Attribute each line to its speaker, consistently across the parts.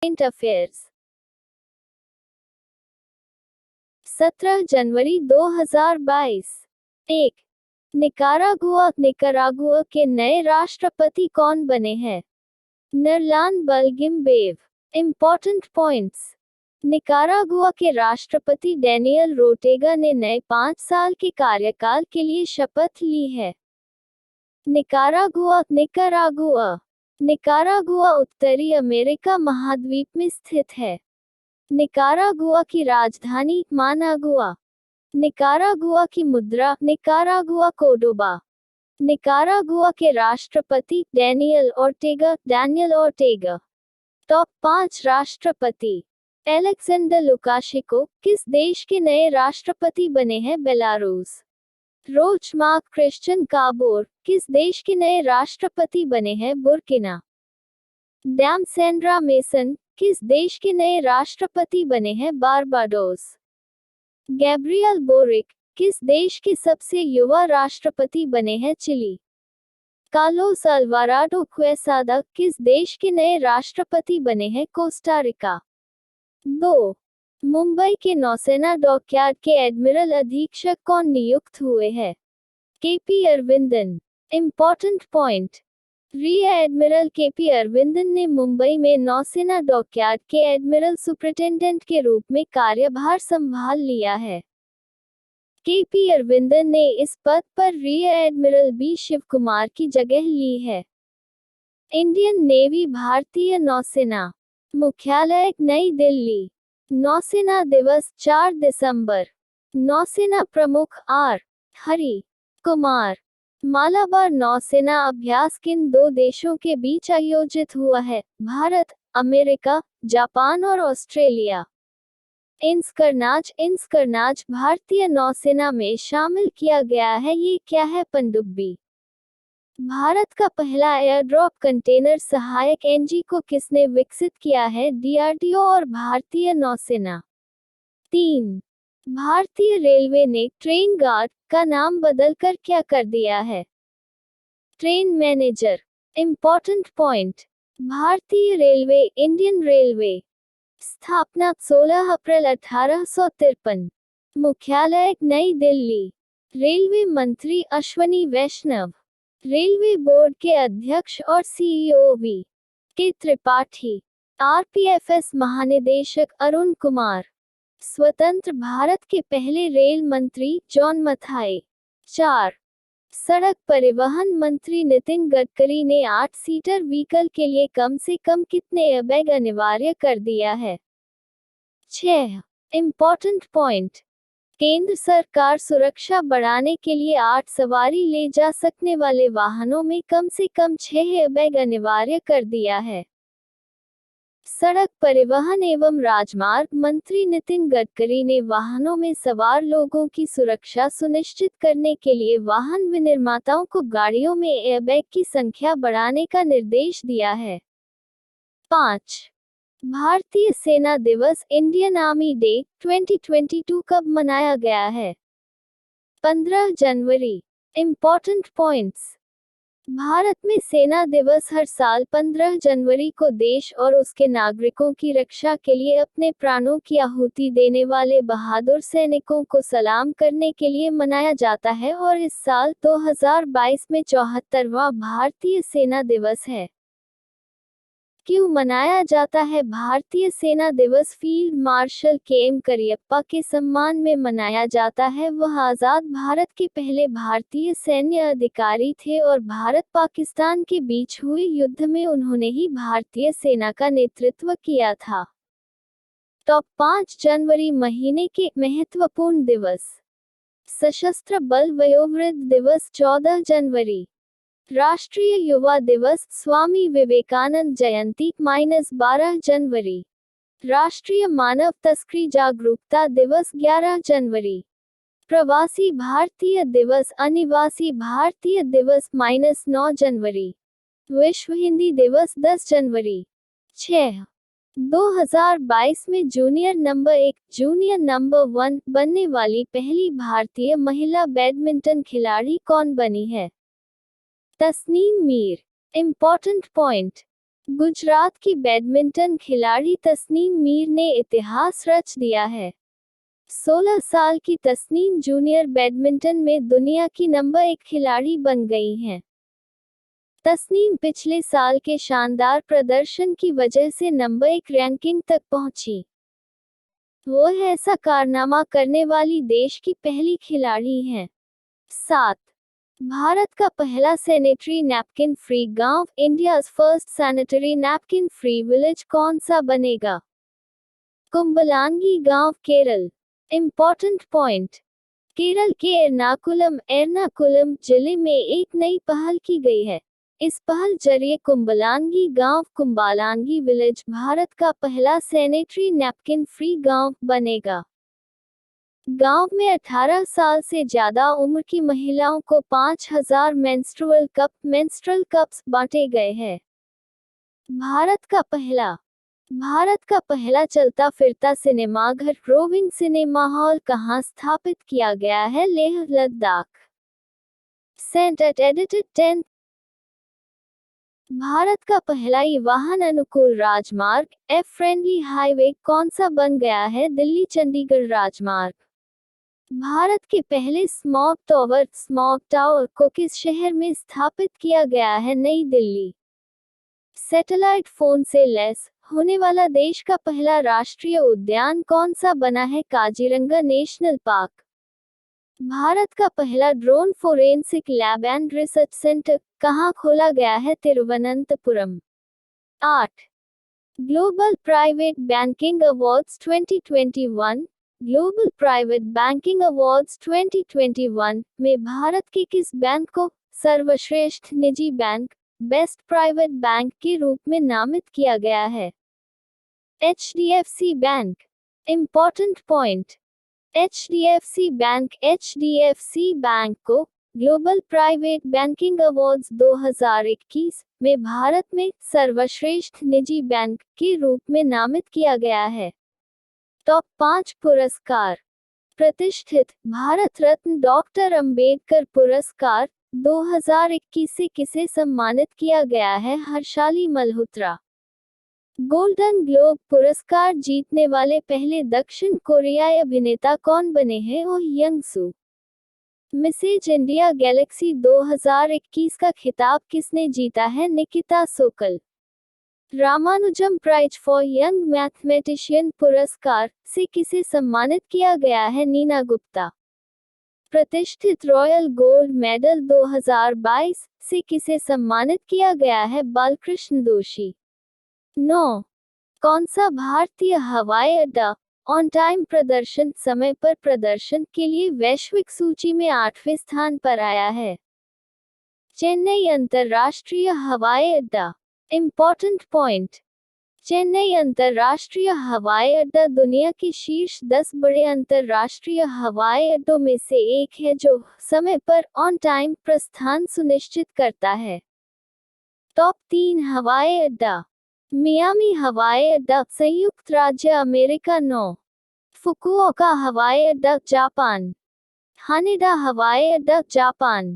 Speaker 1: Current affairs 17 जनवरी 2022। 1. Nicaragua के नए राष्ट्रपति कौन बने हैं? Nurlan Balgimbayev. Important points. Nicaragua के राष्ट्रपति डेनियल रोटेगा ने नए 5 साल के कार्यकाल के लिए शपथ ली है। निकारागुआ उत्तरी अमेरिका महाद्वीप में स्थित है। निकारागुआ की राजधानी मानागुआ। निकारागुआ की मुद्रा निकारागुआ कोडोबा। निकारागुआ के राष्ट्रपति डैनियल ओर्टेगा। टॉप 5 राष्ट्रपति। एलेक्सेंडर लुकाशेंको किस देश के नए राष्ट्रपति बने हैं? बेलारूस। रोचमार्क क्रिश्चियन काबोर किस देश के नए राष्ट्रपति बने हैं? बुर्किना। डैम सेंड्रा मेसन किस देश के नए राष्ट्रपति बने हैं? बारबाडोस। गैब्रियल बोरिक किस देश के सबसे युवा राष्ट्रपति बने हैं? चिली। कार्लोस अल्वाराडो क्वेसादा किस देश के नए राष्ट्रपति बने हैं? Costa Rica. 2. मुंबई के नौसेना डॉकयार्ड के एडमिरल अधीक्षक कौन नियुक्त हुए हैं? KP Aravindan. Important point. Rear admiral KP Aravindan ने मुंबई में नौसेना डॉकयार्ड के एडमिरल सुपरिटेंडेंट के रूप में कार्यभार संभाल लिया है। केपी अरविंदन ने इस पद पर रियर एडमिरल बी शिवकुमार की जगह ली है। इंडियन नेवी भारतीय नौसेना मुख्यालय नई दिल्ली। नौसेना दिवस 4 दिसंबर। नौसेना प्रमुख आर हरि कुमार। मालाबार नौसेना अभ्यास किन 2 देशों के बीच आयोजित हुआ है? भारत, अमेरिका, जापान और ऑस्ट्रेलिया। इंस्करनाज भारतीय नौसेना में शामिल किया गया है। ये क्या है? पनडुब्बी। भारत का पहला एयरड्रॉप कंटेनर सहायक एनजी को किसने विकसित किया है? डीआरडीओ और भारतीय नौसेना। 3. भारतीय रेलवे ने ट्रेन गार्ड का नाम बदलकर क्या कर दिया है? Train manager. Important point. भारतीय रेलवे इंडियन रेलवे। स्थापना 16 अप्रैल 1853। मुख्यालय नई दिल्ली। रेलवे मंत्री अश्वनी वैष्णव। रेलवे बोर्ड के अध्यक्ष और सीईओ वी के त्रिपाठी। आरपीएफएस महानिदेशक अरुण कुमार। स्वतंत्र भारत के पहले रेल मंत्री जॉन मथाई। 4. सड़क परिवहन मंत्री नितिन गडकरी ने 8 सीटर व्हीकल के लिए कम से कम कितने एयरबैग अनिवार्य कर दिया है? 6. Important point. केंद्र सरकार सुरक्षा बढ़ाने के लिए 8 सवारी ले जा सकने वाले वाहनों में कम से कम 6 एयरबैग अनिवार्य कर दिया है। सड़क परिवहन एवं राजमार्ग मंत्री नितिन गडकरी ने वाहनों में सवार लोगों की सुरक्षा सुनिश्चित करने के लिए वाहन विनिर्माताओं को गाड़ियों में एयरबैग की संख्या बढ़ाने का निर्देश दिया है। 5. भारतीय सेना दिवस इंडियन आर्मी डे 2022 कब मनाया गया है? 15 जनवरी। Important points. भारत में सेना दिवस हर साल 15 जनवरी को देश और उसके नागरिकों की रक्षा के लिए अपने प्राणों की आहुति देने वाले बहादुर सैनिकों को सलाम करने के लिए मनाया जाता है और इस साल 2022 में 74वां भारतीय सेना दिवस है। क्यों मनाया जाता है भारतीय सेना दिवस? Field marshal KM. करियप्पा के सम्मान में मनाया जाता है। वह आज़ाद भारत के पहले भारतीय सैन्य अधिकारी थे और भारत पाकिस्तान के बीच हुए युद्ध में उन्होंने ही भारतीय सेना का नेतृत्व किया था। टॉप 5 जनवरी महीने के महत्वपूर्ण दिवस। सशस्त्र बल वयोवृद्ध दिवस 14 जनवरी। राष्ट्रीय युवा दिवस स्वामी विवेकानंद जयंती -12 जनवरी। राष्ट्रीय मानव तस्करी जागरूकता दिवस 11 जनवरी। प्रवासी भारतीय दिवस अनिवासी भारतीय दिवस -9 जनवरी। विश्व हिंदी दिवस 10 जनवरी। 6. 2022 में जूनियर नंबर 1 बनने वाली पहली भारतीय महिला बैडमिंटन खिलाड़ी कौन बनी है? तस्नीम मीर। Important point. गुजरात की बैडमिंटन खिलाड़ी तस्नीम मीर ने इतिहास रच दिया है। 16 साल की तस्नीम जूनियर बैडमिंटन में दुनिया की नंबर 1 खिलाड़ी बन गई हैं। तस्नीम पिछले साल के शानदार प्रदर्शन की वजह से नंबर 1 रैंकिंग तक पहुंची। वो ऐसा कारनामा करने वाली देश की पहली खिलाड़ी हैं। 7. भारत का पहला सैनिटरी नैपकिन फ्री गांव, India's first sanitary napkin free village कौन सा बनेगा? कुंबलांगी गांव, केरल। इम्पोर्टेंट पॉइंट: केरल के एर्नाकुलम जिले में एक नई पहल की गई है। इस पहल जरिए कुंबलांगी गांव, कुंबालांगी विलेज, भारत का पहला सैनिटरी नैपकिन फ्री गांव बनेगा। गांव में 18 साल से ज्यादा उम्र की महिलाओं को 5000 मेंस्ट्रुअल कप्स बांटे गए हैं। भारत का पहला चलता फिरता सिनेमाघर रोविंग सिनेमा हॉल कहाँ स्थापित किया गया है? लेह, लद्दाख। सेंट एडिटेड 10। भारत का पहला ई वाहन अनुकूल राजमार्ग एफ फ्रेंडली हाईवे कौन सा बन गया है? दिल्ली चंडीगढ़ राजमार्ग। भारत के पहले स्मॉग टावर को किस शहर में स्थापित किया गया है? नई दिल्ली। सैटेलाइट फोन से लैस होने वाला देश का पहला राष्ट्रीय उद्यान कौन सा बना है? Kaziranga national park. भारत का पहला drone forensic lab and research centre कहाँ खोला गया है? Thiruvananthapuram. 8. Global private banking awards 2021। Global private banking awards 2021 में भारत के किस बैंक को सर्वश्रेष्ठ निजी बैंक, बेस्ट प्राइवेट बैंक के रूप में नामित किया गया है? HDFC bank. Important point: HDFC bank को ग्लोबल प्राइवेट बैंकिंग अवार्ड्स 2021 में भारत में सर्वश्रेष्ठ निजी बैंक के रूप में नामित किया गया है। टॉप 5 पुरस्कार: प्रतिष्ठित भारत रत्न डॉक्टर अंबेडकर पुरस्कार 2021 से किसे सम्मानित किया गया है? हर्षाली मल्होत्रा। गोल्डन ग्लोब पुरस्कार जीतने वाले पहले दक्षिण कोरियाई अभिनेता कौन बने हैं? Oh Young Soo. Mrs India Galaxy 2021 का खिताब किसने जीता है? Nikita Sokal. Ramanujam prize for young mathematician पुरस्कार से किसे सम्मानित किया गया है? नीना गुप्ता। प्रतिष्ठित रॉयल गोल्ड मेडल 2022 से किसे सम्मानित किया गया है? बालकृष्ण दोषी। 9. कौन सा भारतीय हवाई अड्डा ऑन टाइम प्रदर्शन, समय पर प्रदर्शन के लिए वैश्विक सूची में 8वें स्थान पर आया है? चेन्नई अंतर्राष्ट्रीय हवाई अड्डा। इम्पोर्टेंट पॉइंट: चेन्नई अंतर्राष्ट्रीय हवाई अड्डा दुनिया के शीर्ष 10 बड़े अंतर्राष्ट्रीय हवाई अड्डों में से एक है जो समय पर ऑन टाइम प्रस्थान सुनिश्चित करता है। टॉप 3 हवाई अड्डा: मियामी हवाई अड्डा, संयुक्त राज्य अमेरिका। 9. फुकुओका हवाई अड्डा, जापान। हानेडा हवाई अड्डा, जापान।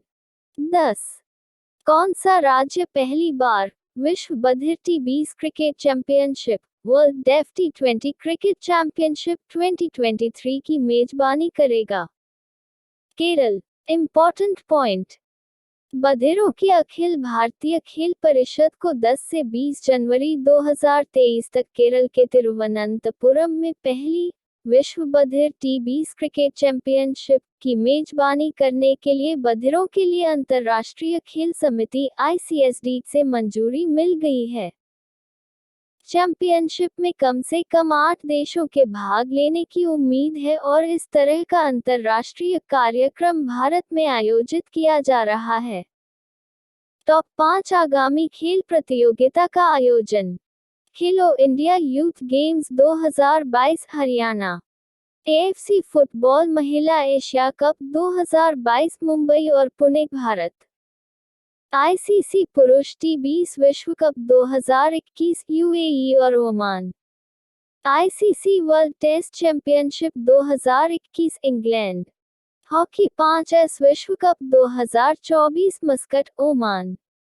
Speaker 1: 10. कौन सा राज्य पहली बार विश्व बधिर टी20 क्रिकेट चैंपियनशिप वर्ल्ड डेफ टी20 क्रिकेट चैंपियनशिप 2023 की मेजबानी करेगा? केरल। इम्पोर्टेंट पॉइंट: बधिरों की अखिल भारतीय खेल परिषद को 10 से 20 जनवरी 2023 तक केरल के तिरुवनंतपुरम में पहली विश्व बधिर टी20 क्रिकेट चैंपियनशिप की मेजबानी करने के लिए बधिरों के लिए अंतर्राष्ट्रीय खेल समिति ICSD से मंजूरी मिल गई है। चैंपियनशिप में कम से कम 8 देशों के भाग लेने की उम्मीद है और इस तरह का अंतर्राष्ट्रीय कार्यक्रम भारत में आयोजित किया जा रहा है। टॉप 5 आगामी खेल प्रतियोगिता का आयोजन: खेलो India youth games 2022 Haryana, AFC football महिला एशिया कप 2022 मुंबई और पुणे भारत, ICC पुरुष टी20 विश्व कप 2021 UAE और Oman, ICC world test championship 2021 England, hockey 5S विश्व कप 2024 मस्कट, ओमान।